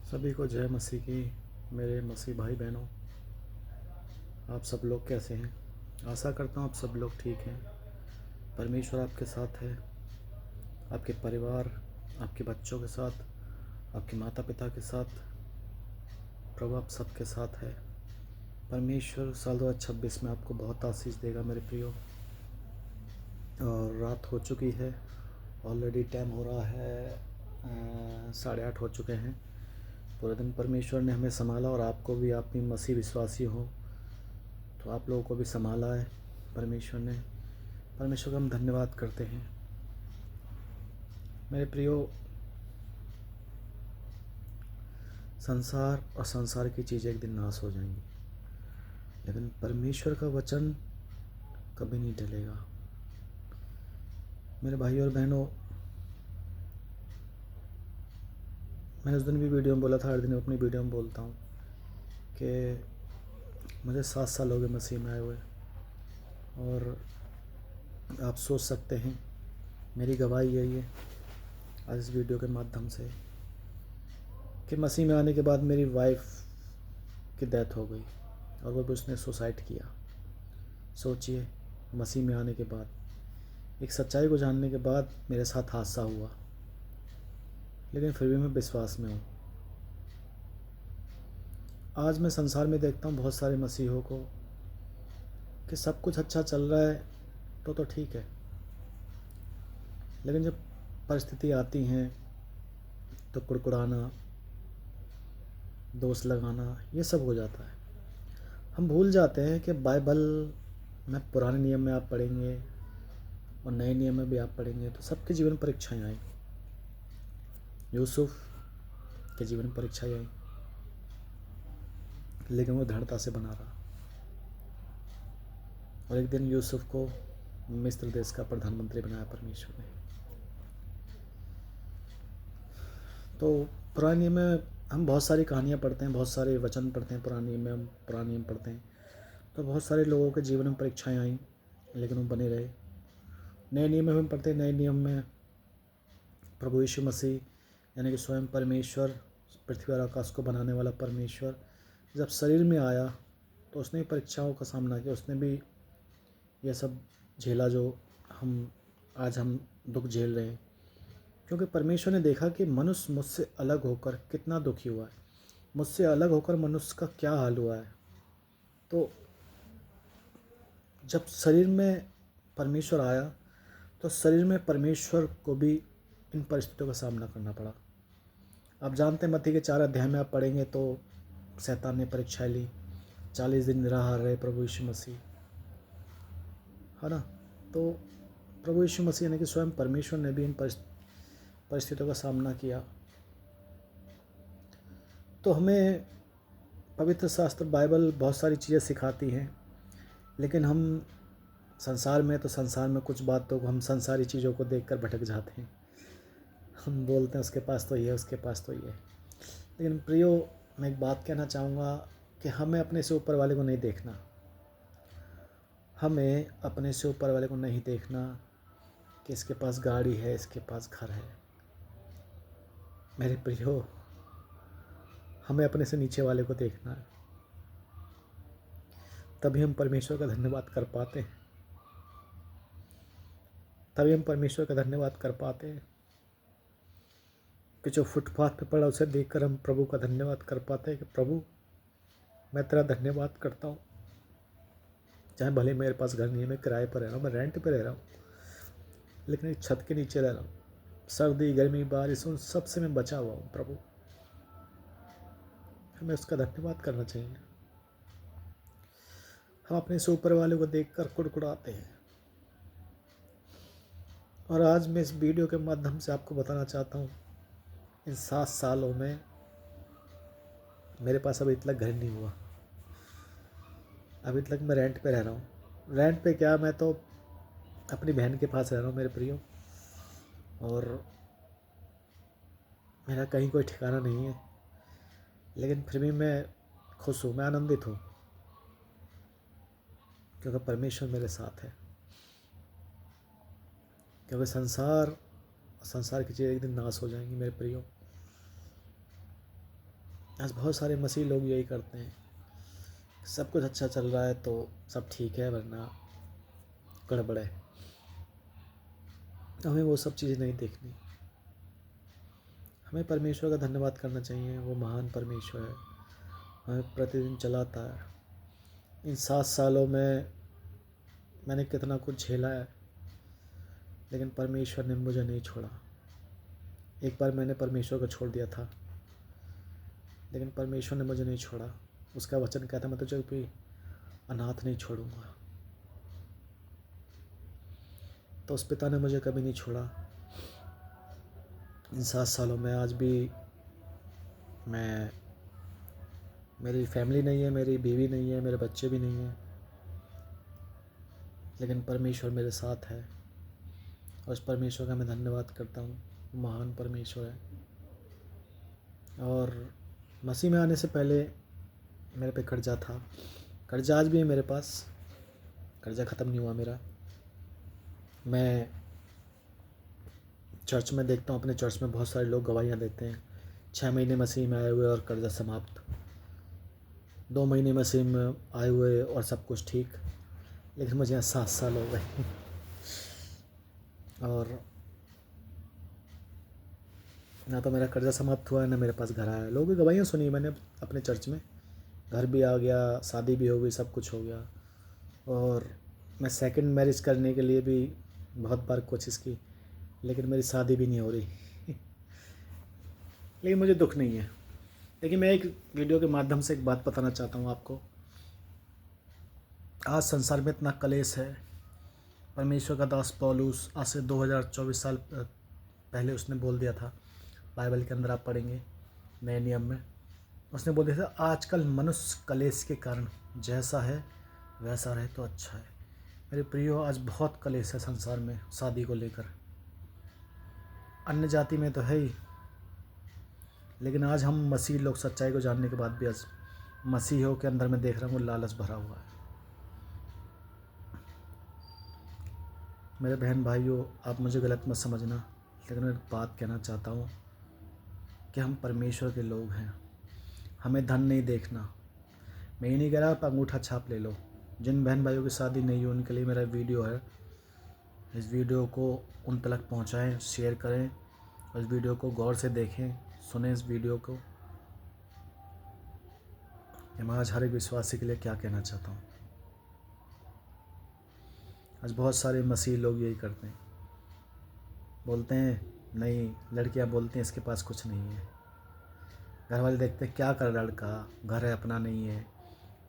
सभी को जय मसीह की। मेरे मसीह भाई बहनों, आप सब लोग कैसे हैं? आशा करता हूँ आप सब लोग ठीक हैं। परमेश्वर आपके साथ है, आपके परिवार, आपके बच्चों के साथ, आपके माता पिता के साथ। प्रभु आप सबके साथ है। परमेश्वर साल 2026 में आपको बहुत आशीष देगा मेरे प्रियो। और रात हो चुकी है, ऑलरेडी टाइम हो रहा है 8:30 हो चुके हैं। पूरे दिन परमेश्वर ने हमें संभाला और आपको भी, आप भी मसीह विश्वासी हो तो आप लोगों को भी संभाला है परमेश्वर ने। परमेश्वर का हम धन्यवाद करते हैं। मेरे प्रियो, संसार और संसार की चीज़ें एक दिन नाश हो जाएंगी, लेकिन परमेश्वर का वचन कभी नहीं टलेगा। मेरे भाई और बहनों, मैंने उस दिन भी वीडियो में बोला था, हर दिन अपनी वीडियो में बोलता हूँ कि मुझे 7 साल हो गए मसीह में आए हुए। और आप सोच सकते हैं, मेरी गवाही यही है आज इस वीडियो के माध्यम से कि मसीह में आने के बाद मेरी वाइफ की डेथ हो गई और वो भी उसने सुसाइड किया। सोचिए, मसीह में आने के बाद, एक सच्चाई को जानने के बाद मेरे साथ हादसा हुआ, लेकिन फिर भी मैं विश्वास में हूँ। आज मैं संसार में देखता हूँ बहुत सारे मसीहों को कि सब कुछ अच्छा चल रहा है तो ठीक है, लेकिन जब परिस्थिति आती हैं तो कुड़कुड़ाना, दोष लगाना, ये सब हो जाता है। हम भूल जाते हैं कि बाइबल में, पुराने नियम में आप पढ़ेंगे और नए नियम में भी आप पढ़ेंगे तो सबके जीवन परीक्षाएं आई। यूसुफ के जीवन परीक्षाएं आई, लेकिन वो दृढ़ता से बना रहा और एक दिन यूसुफ को मिस्र देश का प्रधानमंत्री बनाया परमेश्वर ने। तो पुराने नियम में हम बहुत सारी कहानियाँ पढ़ते हैं, बहुत सारे वचन पढ़ते हैं। पुराने नियम में हम पुराने नियम पढ़ते हैं तो बहुत सारे लोगों के जीवन में परीक्षाएं आई, लेकिन वो बने रहे। नए नियम में हम पढ़ते हैं, नए नियम में प्रभु यीशु मसीह यानी कि स्वयं परमेश्वर, पृथ्वी और आकाश को बनाने वाला परमेश्वर जब शरीर में आया तो उसने भी परीक्षाओं का सामना किया। उसने भी यह सब झेला जो हम दुख झेल रहे हैं, क्योंकि परमेश्वर ने देखा कि मनुष्य मुझसे अलग होकर कितना दुखी हुआ है, मुझसे अलग होकर मनुष्य का क्या हाल हुआ है। तो जब शरीर में परमेश्वर आया तो शरीर में परमेश्वर को भी इन परिस्थितियों का सामना करना पड़ा। आप जानते हैं, मत्ती के 4 अध्याय में आप पढ़ेंगे तो शैतान ने परीक्षा ली, 40 दिन निराहार रहे प्रभु यीशु मसीह, है ना। तो प्रभु यीशु मसीह यानी कि स्वयं परमेश्वर ने भी इन परिस्थितियों का सामना किया। तो हमें पवित्र शास्त्र बाइबल बहुत सारी चीज़ें सिखाती हैं, लेकिन हम संसार में कुछ बातों को, हम संसारी चीज़ों को देखकर भटक जाते हैं। हम बोलते हैं उसके पास तो ये है, उसके पास तो ये है। लेकिन प्रियो, मैं एक बात कहना चाहूँगा कि हमें अपने से ऊपर वाले को नहीं देखना। हमें अपने से ऊपर वाले को नहीं देखना कि इसके पास गाड़ी है, इसके पास घर है। मेरे प्रियो, हमें अपने से नीचे वाले को देखना है, तभी हम परमेश्वर का धन्यवाद कर पाते हैं। तभी हम परमेश्वर का धन्यवाद कर पाते हैं कि जो फुटपाथ पे पड़ा उसे देखकर हम प्रभु का धन्यवाद कर पाते हैं कि प्रभु, मैं तेरा धन्यवाद करता हूँ। चाहे भले मेरे पास घर नहीं है, मैं किराए पर रह रहा हूँ, मैं रेंट पे रह रहा हूँ, लेकिन एक छत के नीचे रह रहा हूँ। सर्दी, गर्मी, बारिश, उन सब से मैं बचा हुआ हूँ प्रभु। हमें उसका धन्यवाद करना चाहिए। हम अपने से ऊपर वाले को देखकर कुड़कुड़ाते हैं। और आज मैं इस वीडियो के माध्यम से आपको बताना चाहता हूँ, इन 7 सालों में मेरे पास अभी तक घर नहीं हुआ। अभी तक मैं रेंट पे रह रहा हूँ। रेंट पे क्या, मैं तो अपनी बहन के पास रह रहा हूँ मेरे प्रियो, और मेरा कहीं कोई ठिकाना नहीं है, लेकिन फिर भी मैं खुश हूँ, मैं आनंदित हूँ, क्योंकि परमेश्वर मेरे साथ है। क्योंकि संसार की चीज़ें एक दिन नाश हो जाएंगी मेरे प्रियो। आज बहुत सारे मसीह लोग यही करते हैं, सब कुछ अच्छा चल रहा है तो सब ठीक है, वरना गड़बड़ है। हमें वो सब चीज़ें नहीं देखनी। हमें परमेश्वर का धन्यवाद करना चाहिए, वो महान परमेश्वर है, हमें प्रतिदिन चलाता है। इन 7 सालों में मैंने कितना कुछ झेला है, लेकिन परमेश्वर ने मुझे नहीं छोड़ा। एक बार मैंने परमेश्वर को छोड़ दिया था, लेकिन परमेश्वर ने मुझे नहीं छोड़ा। उसका वचन कहता, मैं तुझे भी अनाथ नहीं छोड़ूंगा। तो उस पिता ने मुझे कभी नहीं छोड़ा। इन 7 सालों में आज भी मेरी फैमिली नहीं है, मेरी बीवी नहीं है, मेरे बच्चे भी नहीं हैं, लेकिन परमेश्वर मेरे साथ है और उस परमेश्वर का मैं धन्यवाद करता हूँ। महान परमेश्वर है। और मसीह में आने से पहले मेरे पे कर्जा था, कर्जा आज भी है मेरे पास, कर्जा ख़त्म नहीं हुआ मेरा। मैं चर्च में देखता हूँ, अपने चर्च में बहुत सारे लोग गवाहियाँ देते हैं, 6 महीने मसीह में आए हुए और कर्जा समाप्त, 2 महीने मसीह में आए हुए और सब कुछ ठीक। लेकिन मुझे यहाँ 7 साल हो गए और ना तो मेरा कर्जा समाप्त हुआ है, ना मेरे पास घर आया। लोगों की गवाहियाँ सुनी मैंने अपने चर्च में, घर भी आ गया, शादी भी हो गई, सब कुछ हो गया। और मैं सेकंड मैरिज करने के लिए भी बहुत बार कोशिश की, लेकिन मेरी शादी भी नहीं हो रही लेकिन मुझे दुख नहीं है। लेकिन मैं एक वीडियो के माध्यम से एक बात बताना चाहता हूँ आपको। आज संसार में इतना कलेश है। परमेश्वर का दास पौलुस आज से 2024 साल पहले उसने बोल दिया था, बाइबल के अंदर आप पढ़ेंगे नए नियम में, उसने बोल दिया था, आजकल मनुष्य कलेश के कारण जैसा है वैसा रहे तो अच्छा है। मेरे प्रियो, आज बहुत कलेश है संसार में शादी को लेकर। अन्य जाति में तो है ही, लेकिन आज हम मसीह लोग सच्चाई को जानने के बाद भी आज मसीहों के अंदर मैं देख रहा हूँ लालच भरा हुआ है। मेरे बहन भाइयों, आप मुझे गलत मत समझना, लेकिन मैं एक बात कहना चाहता हूँ कि हम परमेश्वर के लोग हैं, हमें धन नहीं देखना। मैं ये नहीं कह रहा आप अंगूठा छाप ले लो। जिन बहन भाइयों की शादी नहीं हो उनके लिए मेरा वीडियो है, इस वीडियो को उन तक पहुँचाएँ, शेयर करें, और इस वीडियो को गौर से देखें, सुने इस वीडियो को। मैं आज हर एक विश्वासी के लिए क्या कहना चाहता हूँ। आज बहुत सारे मसीह लोग यही करते हैं, बोलते हैं नहीं, लड़कियां बोलती हैं इसके पास कुछ नहीं है, घर वाले देखते हैं क्या कर लड़का, घर है अपना नहीं है,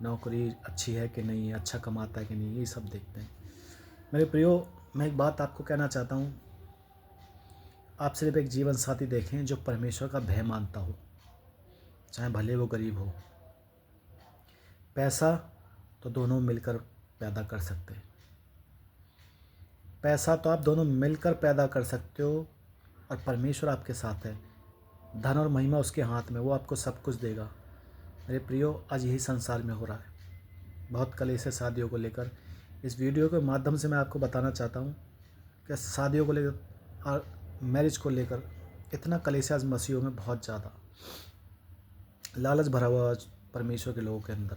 नौकरी अच्छी है कि नहीं है, अच्छा कमाता है कि नहीं, ये सब देखते हैं। मेरे प्रियो, मैं एक बात आपको कहना चाहता हूँ, आप सिर्फ एक जीवन साथी देखें जो परमेश्वर का भय मानता हो, चाहे भले वो गरीब हो। पैसा तो दोनों मिलकर पैदा कर सकते हैं, पैसा तो आप दोनों मिलकर पैदा कर सकते हो, और परमेश्वर आपके साथ है, धन और महिमा उसके हाथ में, वो आपको सब कुछ देगा। मेरे प्रियो, आज यही संसार में हो रहा है, बहुत कलेश है शादियों को लेकर। इस वीडियो के माध्यम से मैं आपको बताना चाहता हूँ कि शादियों को लेकर और मैरिज को लेकर इतना कलेश है आज मसीहों में, बहुत ज़्यादा लालच भरा हुआ आज परमेश्वर के लोगों के अंदर।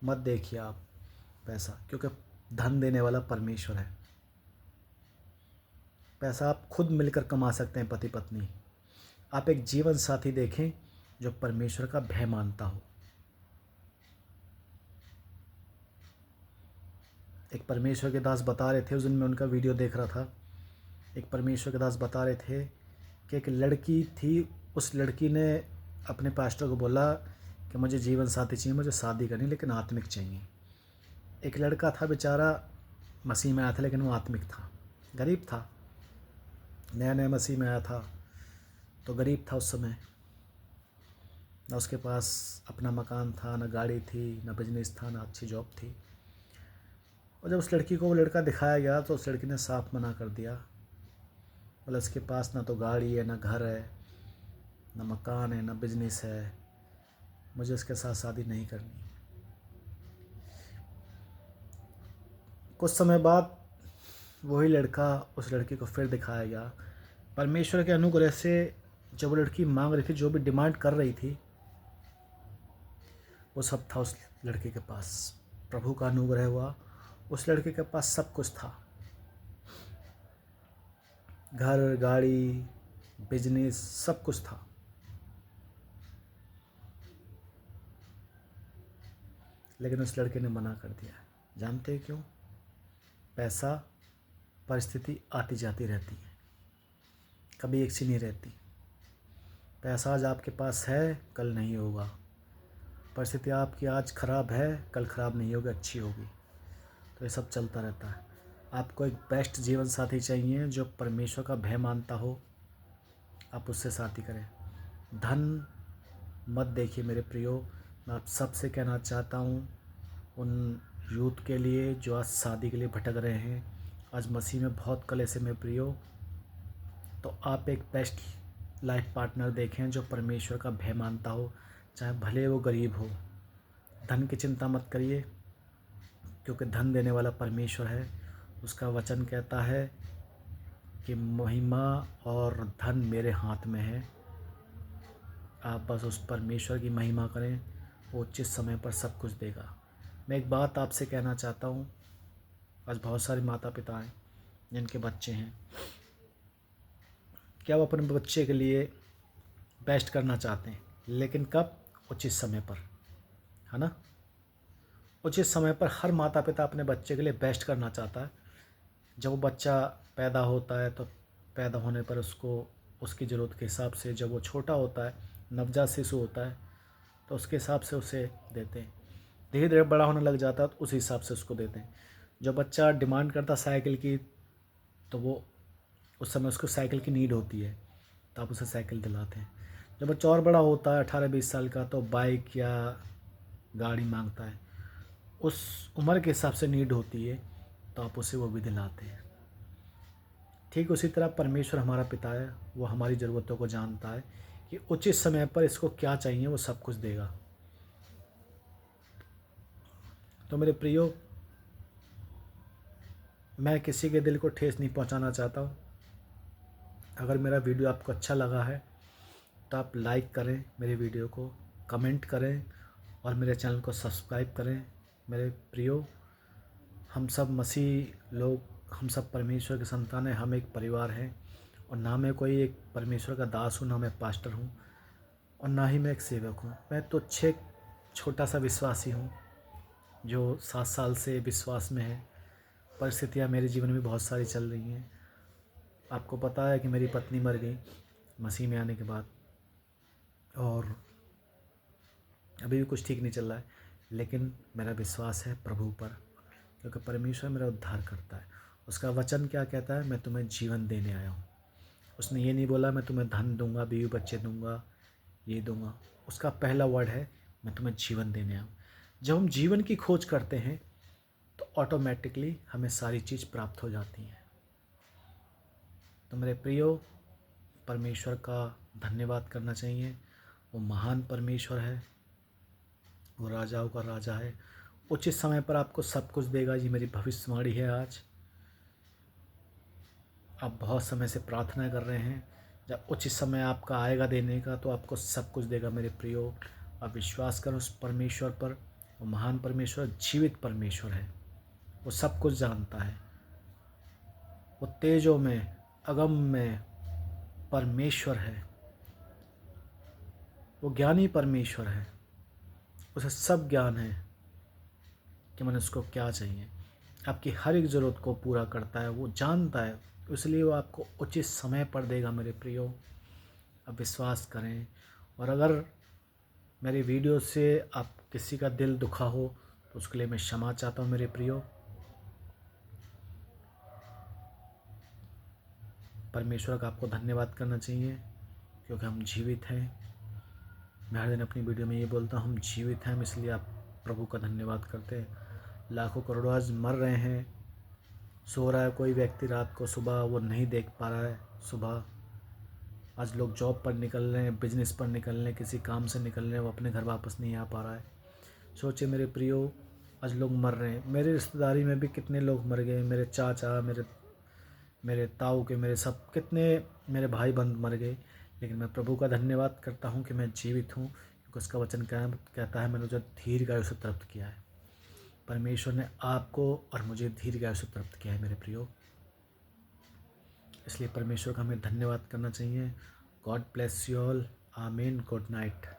मत देखिए आप पैसा, क्योंकि धन देने वाला परमेश्वर है। पैसा आप खुद मिलकर कमा सकते हैं, पति पत्नी। आप एक जीवन साथी देखें जो परमेश्वर का भय मानता हो। एक परमेश्वर के दास बता रहे थे, उस दिन मैं उनका वीडियो देख रहा था, एक परमेश्वर के दास बता रहे थे कि एक लड़की थी, उस लड़की ने अपने पास्टर को बोला कि मुझे जीवन साथी चाहिए, मुझे शादी करनी, लेकिन आत्मिक चाहिए। एक लड़का था बेचारा, मसीह में आया था, लेकिन वो आत्मिक था, गरीब था, नया नया मसीह में आया था तो गरीब था उस समय, ना उसके पास अपना मकान था, ना गाड़ी थी, ना बिजनेस था, ना अच्छी जॉब थी। और जब उस लड़की को वो लड़का दिखाया गया तो उस लड़की ने साफ मना कर दिया, बोला इसके पास ना तो गाड़ी है, ना घर है, ना मकान है, ना बिजनेस है, मुझे इसके साथ शादी नहीं करनी। कुछ समय बाद वही लड़का उस लड़की को फिर दिखाया गया। परमेश्वर के अनुग्रह से जो वो लड़की मांग रही थी, जो भी डिमांड कर रही थी, वो सब था उस लड़के के पास। प्रभु का अनुग्रह हुआ, उस लड़के के पास सब कुछ था। घर, गाड़ी, बिजनेस, सब कुछ था। लेकिन उस लड़के ने मना कर दिया। जानते हैं क्यों? पैसा, परिस्थिति आती जाती रहती है, कभी एक सी नहीं रहती। पैसा आज आपके पास है, कल नहीं होगा। परिस्थिति आपकी आज ख़राब है, कल ख़राब नहीं होगी, अच्छी होगी। तो ये सब चलता रहता है। आपको एक बेस्ट जीवन साथी चाहिए जो परमेश्वर का भय मानता हो, आप उससे शादी करें। धन मत देखिए मेरे प्रियो। मैं आप सबसे कहना चाहता हूँ, उन यूथ के लिए जो आज शादी के लिए भटक रहे हैं, आज मसीह में बहुत कलेश है मेरे प्रियो, तो आप एक बेस्ट लाइफ पार्टनर देखें जो परमेश्वर का भय मानता हो, चाहे भले वो गरीब हो। धन की चिंता मत करिए, क्योंकि धन देने वाला परमेश्वर है। उसका वचन कहता है कि महिमा और धन मेरे हाथ में है। आप बस उस परमेश्वर की महिमा करें, वो उचित समय पर सब कुछ देगा। मैं एक बात आपसे कहना चाहता हूँ, आज बहुत सारे माता पिता हैं जिनके बच्चे हैं, क्या वो अपने बच्चे के लिए बेस्ट करना चाहते हैं, लेकिन कब? उचित समय पर, है ना। उचित समय पर हर माता पिता अपने बच्चे के लिए बेस्ट करना चाहता है। जब वो बच्चा पैदा होता है तो पैदा होने पर उसको उसकी ज़रूरत के हिसाब से, जब वो छोटा होता है, नवजात शिशु होता है, तो उसके हिसाब से उसे देते हैं। धीरे धीरे बड़ा होने लग जाता है तो उस हिसाब से उसको देते हैं। जब बच्चा डिमांड करता साइकिल की, तो वो उस समय उसको साइकिल की नीड होती है, तो आप उसे साइकिल दिलाते हैं। जब बच्चा और बड़ा होता है 18-20 साल का, तो बाइक या गाड़ी मांगता है। उस उम्र के हिसाब से नीड होती है, तो आप उसे वो भी दिलाते हैं। ठीक उसी तरह परमेश्वर हमारा पिता है, वो हमारी ज़रूरतों को जानता है कि उचित समय पर इसको क्या चाहिए, वो सब कुछ देगा। तो मेरे प्रियो, मैं किसी के दिल को ठेस नहीं पहुंचाना चाहता हूं। अगर मेरा वीडियो आपको अच्छा लगा है तो आप लाइक करें मेरे वीडियो को, कमेंट करें और मेरे चैनल को सब्सक्राइब करें। मेरे प्रियो, हम सब मसीह लोग, हम सब परमेश्वर के संतान हैं। हम एक परिवार हैं, और ना मैं कोई एक परमेश्वर का दास हूँ, ना मैं पास्टर हूँ, और ना ही मैं एक सेवक हूँ। मैं तो छोटा सा विश्वासी हूँ जो 7 साल से विश्वास में है। परिस्थितियाँ मेरे जीवन में बहुत सारी चल रही हैं। आपको पता है कि मेरी पत्नी मर गई मसीह में आने के बाद, और अभी भी कुछ ठीक नहीं चल रहा है, लेकिन मेरा विश्वास है प्रभु पर, क्योंकि परमेश्वर मेरा उद्धार करता है। उसका वचन क्या कहता है? मैं तुम्हें जीवन देने आया हूँ। उसने ये नहीं बोला मैं तुम्हें धन दूंगा, बीवी बच्चे दूंगा, ये दूंगा। उसका पहला वर्ड है मैं तुम्हें जीवन देने आया हूँ। जब हम जीवन की खोज करते हैं तो ऑटोमेटिकली हमें सारी चीज़ प्राप्त हो जाती हैं। तो मेरे प्रियो, परमेश्वर का धन्यवाद करना चाहिए। वो महान परमेश्वर है, वो राजाओं का राजा है। उचित समय पर आपको सब कुछ देगा, ये मेरी भविष्यवाणी है। आज आप बहुत समय से प्रार्थना कर रहे हैं, जब उचित समय आपका आएगा देने का, तो आपको सब कुछ देगा मेरे प्रियो। आप विश्वास करो उस परमेश्वर पर। वो महान परमेश्वर जीवित परमेश्वर है, वो सब कुछ जानता है। वो तेजों में, अगम में परमेश्वर है, वो ज्ञानी परमेश्वर है। उसे सब ज्ञान है कि मैंने उसको क्या चाहिए। आपकी हर एक ज़रूरत को पूरा करता है, वो जानता है, इसलिए वो आपको उचित समय पर देगा मेरे प्रियो। अब विश्वास करें। और अगर मेरी वीडियो से आप किसी का दिल दुखा हो तो उसके लिए मैं क्षमा चाहता हूँ मेरे प्रियो। परमेश्वर का आपको धन्यवाद करना चाहिए, क्योंकि हम जीवित हैं। मैं हर दिन अपनी वीडियो में ये बोलता हूँ, हम जीवित हैं, इसलिए आप प्रभु का धन्यवाद करते हैं। लाखों करोड़ों आज मर रहे हैं, सो रहा है कोई व्यक्ति रात को, सुबह वो नहीं देख पा रहा है। सुबह आज लोग जॉब पर निकल रहे हैं, बिजनेस पर निकल रहे हैं, किसी काम से निकल रहे हैं, वो अपने घर वापस नहीं आ पा रहा है। सोचिए मेरे प्रियो, आज लोग मर रहे हैं। मेरी रिश्तेदारी में भी कितने लोग मर गए, मेरे चाचा, मेरे ताऊ के, मेरे सब कितने मेरे भाई बंद मर गए। लेकिन मैं प्रभु का धन्यवाद करता हूँ कि मैं जीवित हूँ, क्योंकि उसका वचन कहता है मैंने जो दीर्घायु से प्राप्त किया है। परमेश्वर ने आपको और मुझे दीर्घायु से प्राप्त किया है मेरे प्रियो, इसलिए परमेश्वर का हमें धन्यवाद करना चाहिए। God bless you all. आमीन। Good night.